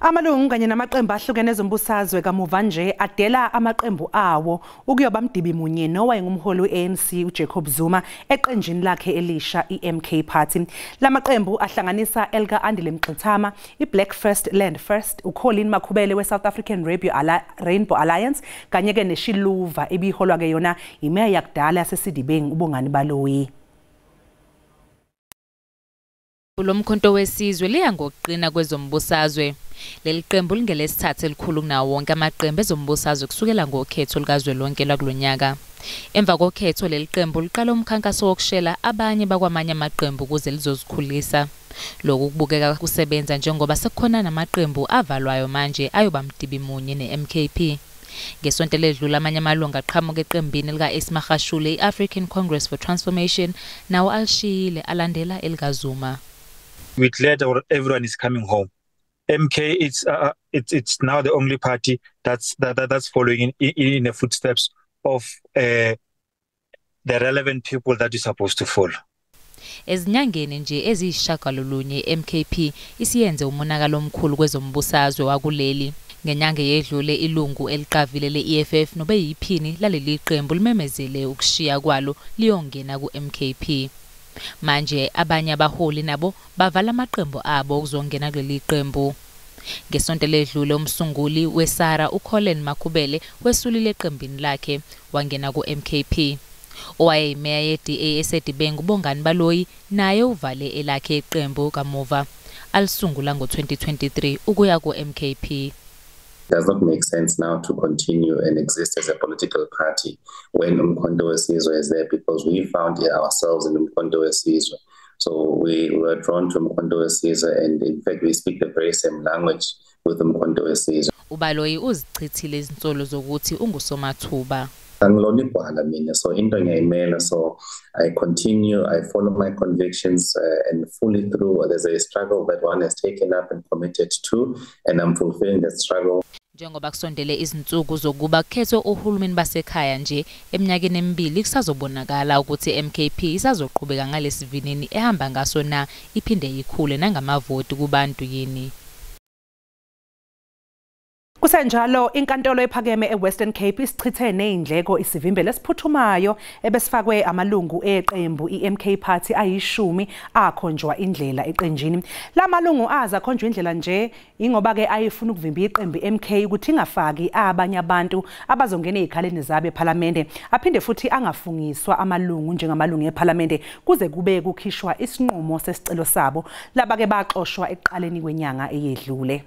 Amalungu kanye namaqembu ahlukene ezombusazwe kamuva nje adela amaqembu awo ukuyoba mdibi munye nowayengumholi we-ANC uJacob Zuma eqenjini lakhe elisha iMK Party. Lamaqembu ahlanganisa Elga Andile Mqithama, iBlack First Land First, uColin Makhubele weSouth African Rainbow Alliance kanye ke neShiluva ebiholwa ke yona imeya yakudala yaseSidibeng uBongani Baloyi. Lomkhonto wesizwe liya ngokuqina kwezombusazwe. Leli qembu lingelesithathu elikhulu kunawo wonke amaqembu ezombusazwe kusukela ngokhetho likazwelonke lwakulonyaka. Emva kokhetho leli qembu liqala umkhankaso wokushela abanye bakwamanye amaqembu ukuze lizozikhulisa. Lokhu kubukeka kusebenza njengoba sekukhona namaqembu avalwayo manje ayoba mdibi munye neMKP. Ngesonto ledlula amanye amalungu aqhamuka eqembini lika Ismagashule iAfrican Congress for Transformation nawo alishiyile alandela elikaZuma. We're glad everyone is coming home. MK, it's now the only party that's following in the footsteps of the relevant people that is supposed to follow. Ezinyangeni nje eziyishagalolunye MKP isiyenze umonakalo omkhulu kwezombusazwe wakuleli. Ngenyanga yedlule ilungu eliqavile leEFF nobe yiphini laleli qembu limemezele ukushiya kwalo liyongena kuMKP. Manje abanye abaholi nabo bavala amaqembu abo ukuzongena kuleli qembu. Ngesonto ledlule umsunguli weSARA uColin Makhubele wesulile eqembini lakhe wangena kuMKP. Owayeyimeya yeDA eSidibeng uBongani Baloyi naye uvale elakhe iqembu kamuva alisungula ngo-2023 ukuya kuMKP. Does not make sense now to continue and exist as a political party when Umkhonto Wesizwe is there, because we found ourselves in Umkhonto Wesizwe. So we were drawn to Umkhonto Wesizwe, and in fact we speak the very same language with Umkhonto Wesizwe. Ubaloyi uzichithile izinsolo zokuthi ungusomathuba. So into ngiyayimela, so I continue, I follow my convictions and fully through. There's a struggle that one has taken up and committed to, and I'm fulfilling that struggle. Njengoba kusondele izinsuku zokuba kukhethwe uhulumeni basekhaya nje eminyakeni emibili kusazobonakala ukuthi MKP isazoqhubeka ngalesivinini ehamba ngaso na iphinde yikhule nangamavoti kubantu yini. Kusenjalo inkantolo ephakeme eWestern Cape isichithe nezindleko isivimbelo esiphuthumayo ebesifakwe amalungu eqembu iMK Party ayishumi akhonjwa indlela eqenjini. Lamalungu aza khonjwa indlela nje ingoba ke ayifuna ukuvimba iqembu MK ukuthi ingafaki abanye abantu abazongena ezikhaleni zabe eParliament, aphinde futhi angafungiswa amalungu njengamalungu eParliament kuze kube kukhishwa isinqumo sesicelo sabo laba ke baxoshwa eqaleni kwenyanga eyedlule.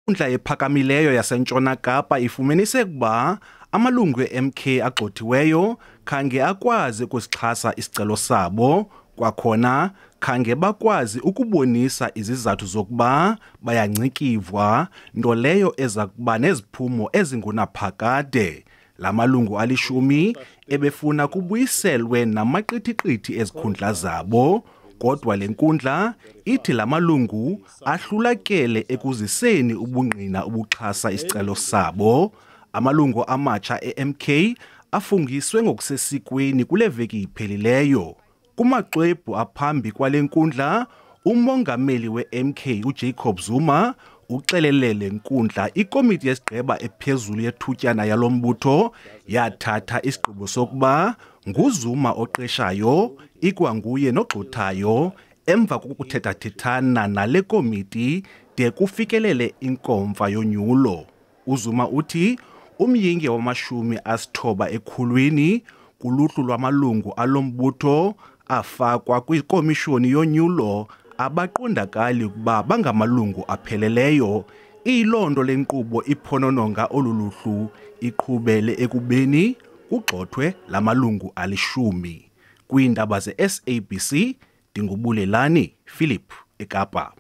Inkundla ephakamileyo yaseNtshona Kapa ifumanise ukuba amalungu eMK agxothiweyo khange akwazi ukusixhasa isicelo sabo, kwakhona khange bakwazi ukubonisa izizathu zokuba bayancikivwa, nto leyo eza kuba neziphumo ezingunaphakade. La malungu alishumi ebefuna kubuyiselwe namaqithiqithi ezikhundla zabo. Kodwa lenkundla ithi lamalungu ahlulakele ekuziseni ubungqina ubuxhasa isicelo sabo. Amalungu amatsha eMK afungiswe ngokusesikweni kule veki iphelileyo. Kumaxwebhu aphambi kwalenkundla, umongameli weMK uJacob Zuma uxelele lenkundla ikomiti yesigqeba ephezulu yethutyana yalombutho yathatha isigqibo sokuba nguZuma oqeshayo ikwanguye nogxothayo emva kokuthethathethana nale komiti de kufikelele inkomfa yonyulo. uZuma uthi umyinge wama-90 ekhulwini kuluhlu lwamalungu alombutho afakwa kwikomishoni yonyulo abaqondakali ukuba bangamalungu apheleleyo. Ilondo lenkqubo iphonononga oluluhlu iqhubele ekubeni kugxothwe lamalungu alishumi. Kwiindaba ze-SABC Dingubulelani Philip eKapa.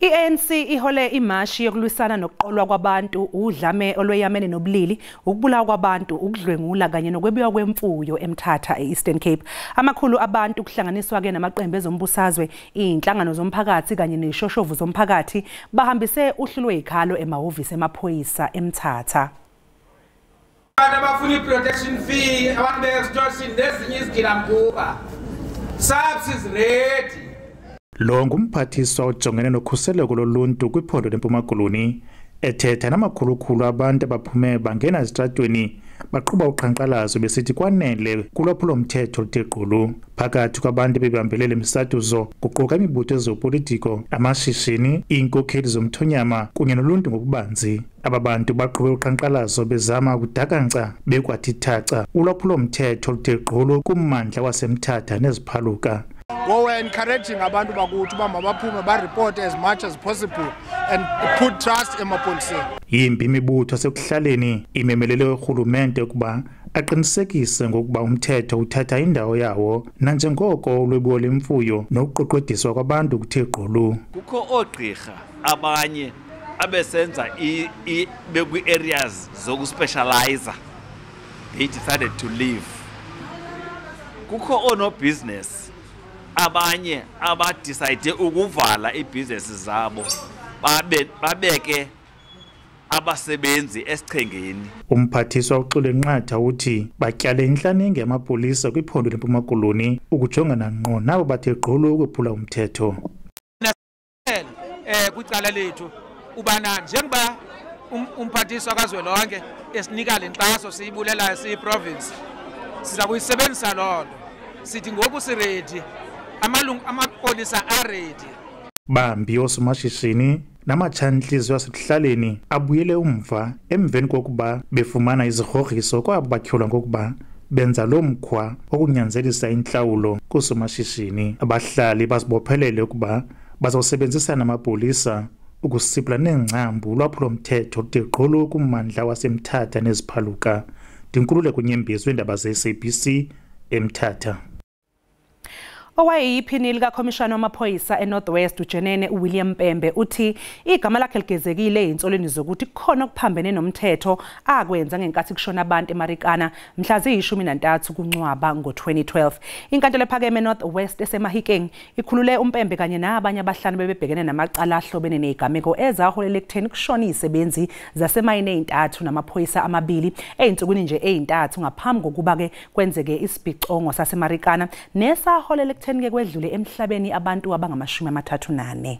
iANC ihole imashi yokulwisana nokuqolwa kwabantu, udlame olweyamene nobulili, ukubulawa kwabantu, ukudlwengula kanye nokwebiwa kwemfuyo eMthatha eEastern Cape. Amakhulu abantu kuhlanganiswa ke namaqembu ezombusazwe, inhlangano zomphakathi kanye nezishoshovu zomphakathi bahambise uhlu lwezikhalo emahhovisi emaphoyisa eMthatha. Abafuna i-protection fee, abantu be-extortion nezinye izigilamkhuba. SAPS is ready. Lo ngumphathiswa ojongene nokhuseleko loluntu kwiphondo leMpuma Koloni ethetha namakhulukhulu abantu abaphume bangena ezitratweni baqhuba uqhankqalazo besithi kwanele kulwaphulo-mthetho oluthe gqulu phakathi kwabantu bebambelele imisatuzo kuquka imibutho yezopolitiko, amashishini, iinkokheli zomthonyama kunye noluntu ngokubanzi. Aba bantu baqhube uqhankqalazo bezama ukudakanca bekwathi thaca ulwaphulo-mthetho oluthe gqulu kummandla waseMthatha neziphaluka. We're encouraging abantu bakuthi uba mabaphume ba-report as much as possible and put trust emapoliseni. Yimbi imibutho asekuhlaleni imemelele urhulumente ukuba aqinisekise ngokuba umthetho uthatha indawo yawo nanjengoko ulwebiwo lemfuyo nokuqweqwediswa kwabantu kuthe gqulu. Kukho oogqirha abanye abesenza bekwi-areas zokuspecializer, they decided to leave. Kukho ono-business abanye abadecide ukuvala ibusiness zabo babeke abasebenzi esichengeni. Umphathiswa uXole Nqatha uthi batyale intlaninge yamapolisa kwiphondo leMpuma Koloni ukujongana ngqo nabo bathe gqolo ukwephula umthetho. Kwicala lethu ubana njengoba umphathiswa kazwelonke esinika le nkxaso siyibulelayo siyi-province siza kuyisebenzisa loo nto. Sithi ngoku siredi, amapolisa aredi. Bambi osomashishini namatshantliziyo asekuhlaleni abuyele umva emveni kokuba befumana izigrogriso kwabo batyholwa ngokuba benza lo mkhwa wokunyanzelisa intlawulo koosomashishini. Abahlali bazibophelele ukuba bazawusebenzisana namapolisa ukusipla neengcambu ulwaphulo-mthetho oluthe gqolo kummandla waseMthatha neziphaluka. Ndinkululeko Nyembezi weendaba ze-SABC eMthatha. Owayeyiphini likakhomishana wamaphoyisa eNorth West uJenene uWilliam Pembe uthi igama lakhe ligezekile einsolweni zokuthi kukhona okuphambene nomthetho akwenza ngenkathi kushona abantu eMarikana mhla ziyi-13 kuNcwaba ngo-2012. Inkantolo ephakeme eNorth West eseMahikeng ikhulule uMpembe kanye nabanye abahlanu bebebhekene namacala ahlobene nezigameko ezaholela ekutheni kushona izisebenzi zasemayini ezintathu namaphoyisa amabili einsukwini nje ezintathu ngaphambi kokuba-ke kwenzeke isibhicongo saseMarikana nesaholela ke kwedlule emhlabeni abantu abangama-34.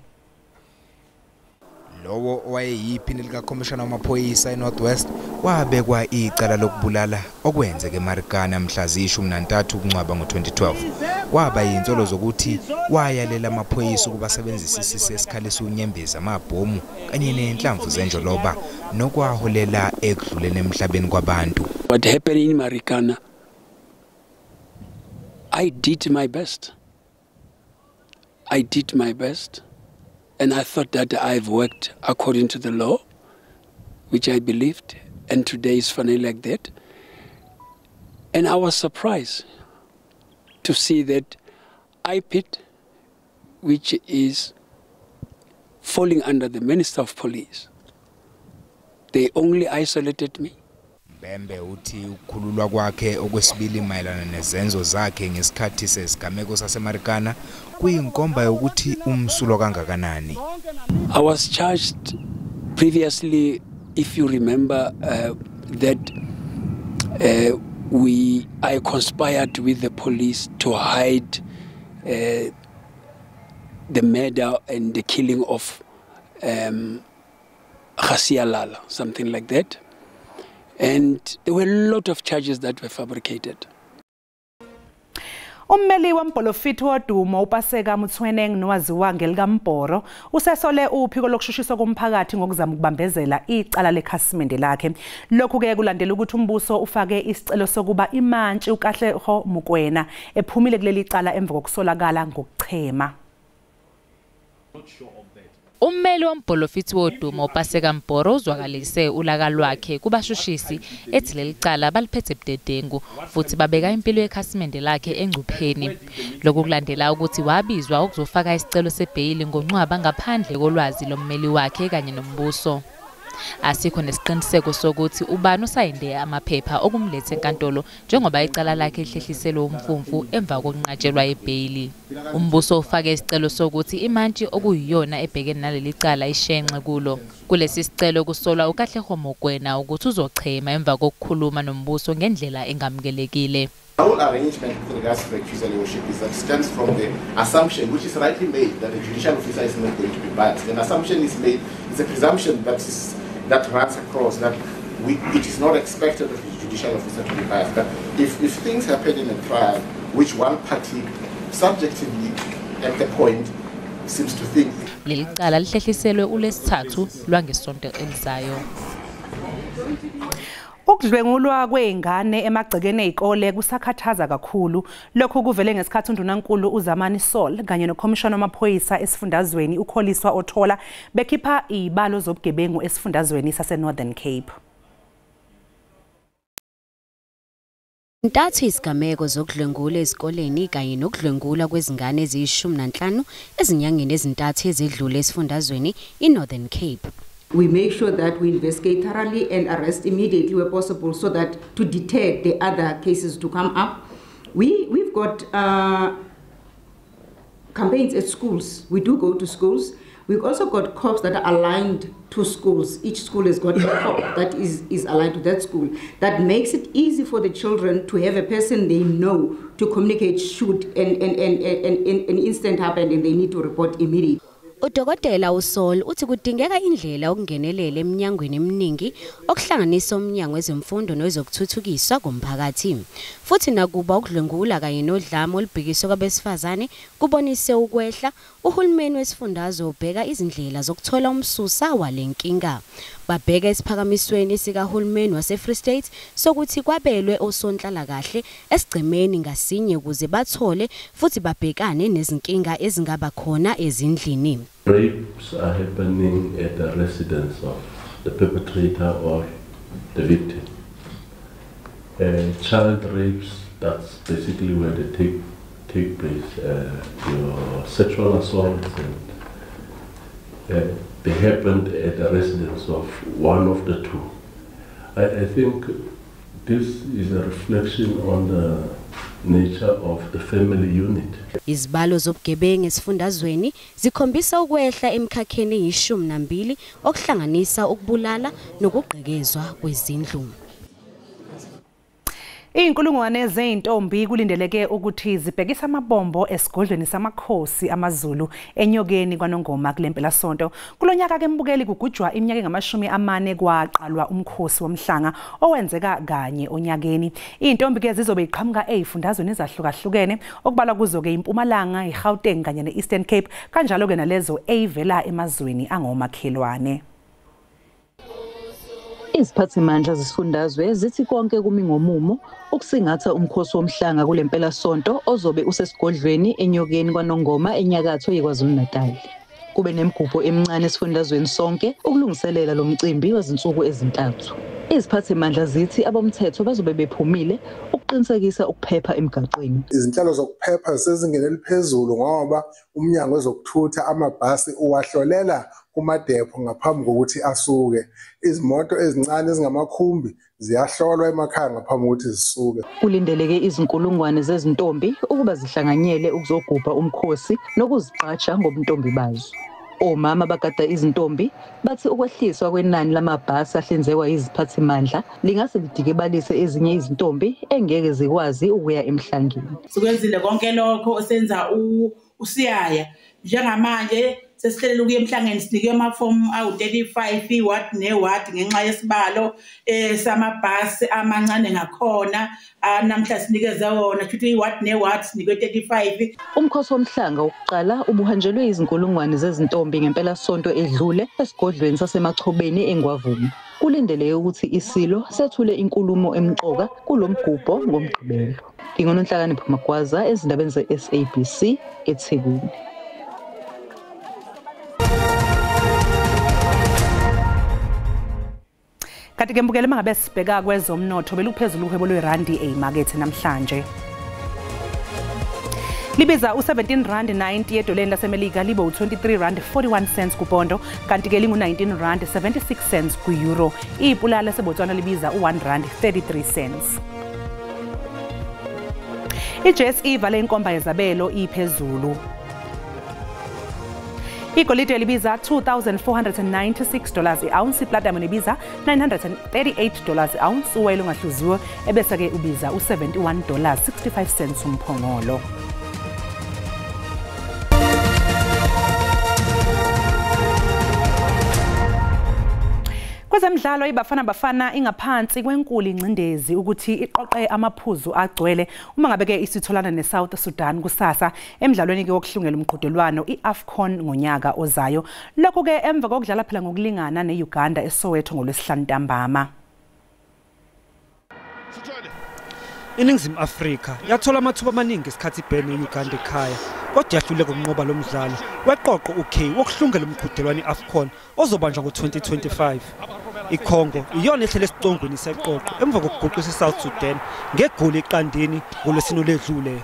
Lowo owayeyiphini likakhomishana wamaphoyisa eNorth West wabekwa icala lokubulala okwenzeke eMarikana mhla ziyi-13 kuNcwaba ngo-2012. Waba yinsolo zokuthi wayalela amaphoyisa ukuba asebenzise isisi esikhalisa unyembezi amabhomu kanye nenhlamvu zenjoloba nokwaholela ekudluleni emhlabeni kwabantu. What happened in Marikana, I did my best. And I thought that I've worked according to the law, which I believed, and today is funny like that. And I was surprised to see that IPID, which is falling under the Minister of Police, they only isolated me. Pembe uthi ukukhululwa kwakhe okwesibili mayelana nezenzo zakhe ngesikhathi sezigameko saseMarikana kuyinkomba yokuthi umsulo kangakanani. I was charged previously, if you remember, that I conspired with the police to hide the murder and the killing of Khasia Lala, something like that. And there were a lot of charges that were fabricated. Ummeli wambolofiti wodumo uPaseka Mthweneng nowaziwa ngelikaMbhoro usesole uphiko lokushushiswa komphakathi ngokuzama ukubambezela icala lekhasimende lakhe. Lokhu ke kulandela ukuthi umbuso ufake isicelo sokuba imantshi uKahleho Mokoena ephumile kuleli cala emva kokusolakala ngokuchema. Ummeli wambolofiti wodumo uPaseka Mbhoro uzwakalise ulaka lwakhe kubashushisi ethi leli cala baliphethe budedengu futhi babeka impilo yekhasimende lakhe engcupheni. Lokhu kulandela ukuthi wabizwa ukuzofaka isicelo sebhayili ngoNcwaba ngaphandle kolwazi lommeli wakhe kanye nombuso. Asikho nesiqiniseko sokuthi ubani usayinde amaphepha okumlethe enkantolo njengoba icala lakhe lihlehliselwe umfumfu emva kokunqatshelwa ebhayili. Umbuso ufake isicelo sokuthi imantshi okuyiyona ebhekene naleli cala ishenxe kulo. Kulesi sicelo kusolwa uKahleho Mokoena ukuthi uzochema emva kokukhuluma nombuso ngendlela engamukelekile. The whole arrangement with regards to recusal is that stems from the assumption, which is rightly made, that a judicial officer is not going to be biased. An assumption is made, it's a presumption that runs across that it is not expected of a judicial officer to be biased. But if things happen in a trial, which one party subjectively at the point seems to think. Leli cala lihlehliselwe uLesithathu lwangesonto elizayo. Ukudlwengulwa kweingane emagcekeni ezikole kusakhathaza kakhulu. Lokho kuvele ngesikhathi uNdunankulu uZamani Sol kanye noKhomishana wamaphoyisa esifundazweni uKholiswa Othola bekhipha izibalo zobugebengu esifundazweni saseNorthern Cape. Ntathu isigameko zokudlwengula ezikoleni kanye nokudlwengula kwezingane eziyishumi-15 ezinyangeni ezintathu ezidlule esifundazweni iNorthern Cape. We make sure that we investigate thoroughly and arrest immediately where possible so that to deter the other cases to come up. We've got campaigns at schools. We do go to schools. We've also got cops that are aligned to schools. Each school has got a cop that is aligned to that school. That makes it easy for the children to have a person they know to communicate should an incident happen and they need to report immediately. Udokotela uSol uthi kudingeka indlela okungenelela eminyangweni eminingi okuhlanganisa umnyango wezemfundo nezokuthuthukiswa komphakathi. Futhi nakuba ukudlwengula kanye nodlame olubhekiswa kwabesifazane kubonise ukwehla, uhulumeni wesifundazwe ubheka izindlela zokuthola umsusa walenkinga. Babheka isiphakamisweni sikahulumeni waseFree State sokuthi kwabelwe osonhlala kahle esigcemeni ngasinye ukuze bathole futhi babhekane nezinkinga ezingaba khona ezindlini. Rapes are happening at the residence of the perpetrator or the victim. Child rapes, that's basically where they take place. Your sexual assaults and they happened at the residence of one of the two. I think this is a reflection on the nature of the family unit. Izibalo zobugebengu esifundazweni zikhombisa ukwehla emkhakheni eyishumi-12 okuhlanganisa ukubulala nokugqekezwa kwezindlu. Inkulungwane zeintombi kulindeleke ukuthi zibhekisa amabombo esigodlweni samakhosi amaZulu enyokeni kwaNongoma kulempela sonto. Kulonyaka ke mbukeli kugujwa iminyaka engamashumi-40 kwaqalwa umkhosi womhlanga owenzeka kanye onyakeni. Intombi ke zizobe iqhamuka ezifundazweni ezahlukahlukene okubalwa kuzo ke iMpumalanga, iGauteng kanye neEastern Cape kanjalo ke nalezo ezivela emazweni angomakhelwane. Iziphathimandla zesifundazwe zithi konke kumi ngomumo ukusingatha umkhosi womhlanga kulempela sonto ozobe usesigodlweni enyokeni kwaNongoma enyakatho yeKwaZulu-Natal. Kube nemigubho emincane esifundazweni sonke ukulungiselela lo mcimbi wezinsuku ezintathu. Iziphathimandla zithi abomthetho bazobe bephumile ukuqinisekisa ukuphepha emgaqweni. Izinhlelo zokuphepha sezingene eliphezulu ngoba umnyango wezokuthutha amabhasi uwahlolela kumadepho ngaphambi kokuthi asuke. Izimoto ezincane ezingamakhumbi ziyahlolwa emakhaya ngaphambi kokuthi zisuke. Kulindeleke izinkulungwane zezintombi ukuba zihlanganyele ukuzogubha umkhosi nokuzigqaja ngobuntombi bazo. Omama bagada izintombi bathi ukwehliswa kwenani lamabhasi ahlinzekwa iziphathimandla lingase lidikebalise ezinye izintombi engeke zikwazi ukuya emhlangeni. Sikwenzile konke lokho osenza usiyaya njengamanje sesihlelele ukuya emhlangeni sinike amafomu awu-35 iward neward ngenxa yesibalo samabhasi amancane ngakhona namhla sinikeze wona futhi iward neward sinike 35. Umkhosi womhlanga wokuqala ubuhanjelwe izinkulungwane zezintombi ngempela sonto edlule esigodlweni sasemachobeni eNgwavuma. Kulindeleke ukuthi isilo sethule inkulumo emqoka kulomgubho ngomgqibelo. Ngingononhlakani Phumagwaza ezindabeni ze-SABC eThekwini. Kanti ke mbukele mangabe sibheka kwezomnotho beluphezulu uhwebo lwerandi ezimakethe namhlanje. Libiza u17.90 yedoleni laseMelika libo u23.41 kupondo kanti ke lingu 19.76 ku-euro. Ipula laseBotswana libiza u1.33. iJSE ivale inkomba yezabelo iphezulu. Igolide libiza $2,496 i-ounce, iplatinum libiza $938 i-ounce, uwayilo ongahluziwe ebese ke ubiza $71.65 umphongolo. Kwezemidlalo iBafana ingaphansi kwenkulu ingcindezi ukuthi iqoqe amaphuzu agcwele uma ngabe ke isitholana neSouth Sudan kusasa emidlalweni ke wokuhlungela umqhudelwano iAfcon ngonyaka ozayo. Lokho ke emva kokudlala phela ngokulingana neUganda eSoweto ngolwesihlanu ntambama. INingizimu Afrika yathola amathuba amaningi esikhathi ibhene eUganda ekhaya, kodwa yahluleka ukunqoba lo mdlalo weqoqo UK wokuhlungela umqhudelwano iAfcon ozobanjwa ngo-2025. iCongo iyona ehlele esiqongweni seqoqo emva kokuguqisa iSouth Sudan ngegoli eqandeni ngolwesino ledlule.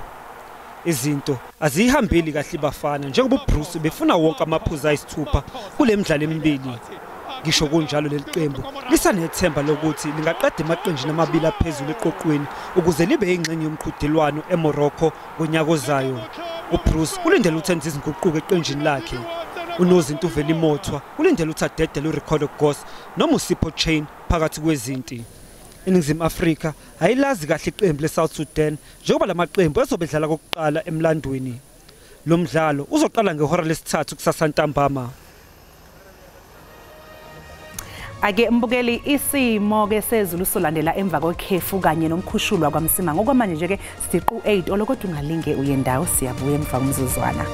Izinto azihambeli kahle iBafana njengoba uBruce befuna wonke amaphuzu ayisithupha kule midlalo emibili. Ngisho kunjalo leli qembu lisanethemba lokuthi lingaqeda emaqenjini amabili aphezulu eqoqweni ukuze libe ingxenye yomqhudelwano eMorocco ngonyaka ozayo. uBruce ulindele ukuthenza izinguquko eqenjini lakhe. uNozinto Velimothwa ulindele ukuthi adedele uRicardo Goss noma uSipho Chain phakathi kwezinti. INingizimu Afrika ayilazi kahle iqembu leSouth Sudan njengoba lamaqembu ezobedlala kokuqala emlandweni. Lo mdlalo uzoqala ngehora lesithathu kusasa ntambama. Ake mbukeli isimo ke sezulu solandela emva kwekhefu kanye nomkhushulwa kwaMsima ngokwamanje nje ke siqu 8 olokodwa ungalinge uyendawo siyabuya emva komzuzwana.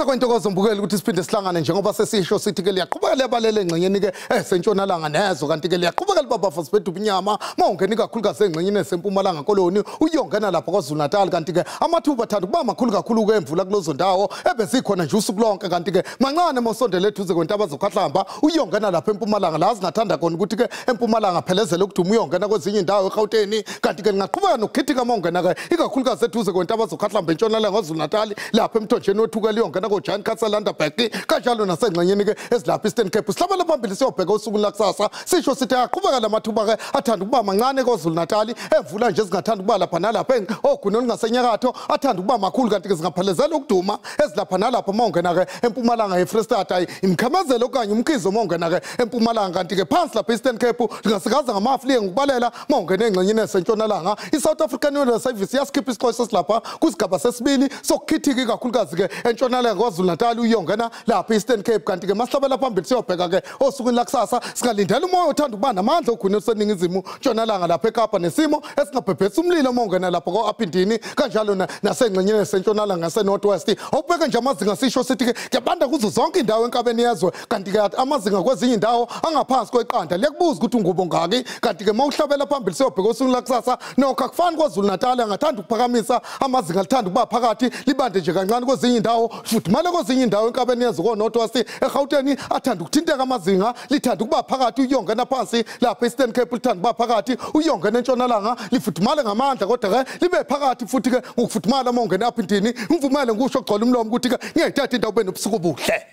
Kwentokozo mbukeli ukuthi siphinde sihlangane njengoba sesisho sithi ke liyaqhubeka lebalele engxenyeni ke esentshonalanga nezo kanti ke liyaqhubeka libabafo sibedwa ubunyama mawungena kakhulukazi engxenyeni esempumalanga koloni uyongena lapha kwaZulu Natal kanti ke amathuba athanda kuba makhulu kakhulu ke emvula kulozo ndawo ebesikhona nje usuku lonke kanti ke mancane mosondele ethuze kwentaba zokhahlamba uyongena lapha empumalanga la singathanda khona ukuthi ke empumalanga phelezele ukuduma uyongena kwezinye indawo eGauteng kanti ke ngaqhubeka nokukhithika mawungena ke ikakhulukazi ethuze kwentaba zokhahlamba entshonalanga kwaZulu Natal lapha emthonjeni wethukela uyongena Jan Katsalanda Bheki kanjalo nasengxenyeni ke ezilapha Eastern Cape sihlabela phambili siyobheka usuku lakusasa sisho sithi aqhubeka lamathuba ke athanda ukuba mancane koZulu Natal evula nje singathanda ukuba lapha nalapha ogunoni ngasenyakatho athanda ukuba makhulu kanti ke singaphelezela ukuduma ezilapha nalapha mawungena ke empumalanga yeFree State imkhamezelo okanye umkhizo mawungena ke empumalanga kanti ke phansi lapha Eastern Cape singasikaza ngamafliye ngokubalela mawungena engxenyeni esentshonalanga iSouth African Weather Service yaskipha isiqoqo silapha kusigaba sesibili sokukhithika kakhulukazi ke entshonalanga KwaZulu Natal uyongena lapha Eastern Cape kanti ke masihlabela phambili siyobheka ke osukwini lakusasa singalindela umoya othanda ukuba namandla ogcina useningizimu ntshonalanga lapha eKapa nesimo esingabhebhetha umlilo mongena lapha kwaApindini kanjalo nasengxenyeni esentshonalanga ngaseNorth West awubheka nje amazinga sisho sithi ke kuyabanda kuzo zonke indawo enkabeni yezwe kanti ke amazinga kwezinye indawo angaphansi kweqanda lekubuza ukuthi ungubo ngaki kanti ke mawuhlabela phambili siyobheka osukwini lakusasa nokho akufani kwaZulu Natal angathanda ukuphakamisa amazinga lithanda ukuba phakathi libande nje kancane kwezinye indawo futhi male kwezinye indawo enkabeni yezwe koNorth West eGauteng athanda ukuthinteka amazinga lithanda ukuba phakathi uyongena phansi lapha Eastern Cape lithanda ukuba phakathi uyongena entshonalanga lifuthumale ngamandla kodwa ke libe phakathi futhi ke ukufuthumala mongena Aphindini ngivumele ngisho ugcola umlomo ukuthi ke ngiyayithatha indawo benobusuku obuhle.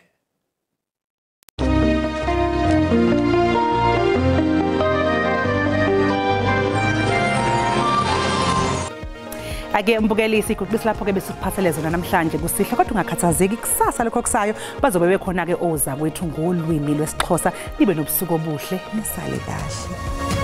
Ake mbukeli siguqisa lapho ke besiphathele zona namhlanje kusihle kodwa ungakhathazeki kusasa lokho kusayo bazobe bekhona ke oza kwethu ngolwimi lwesiXhosa libe nobusuku obuhle nisale kahle.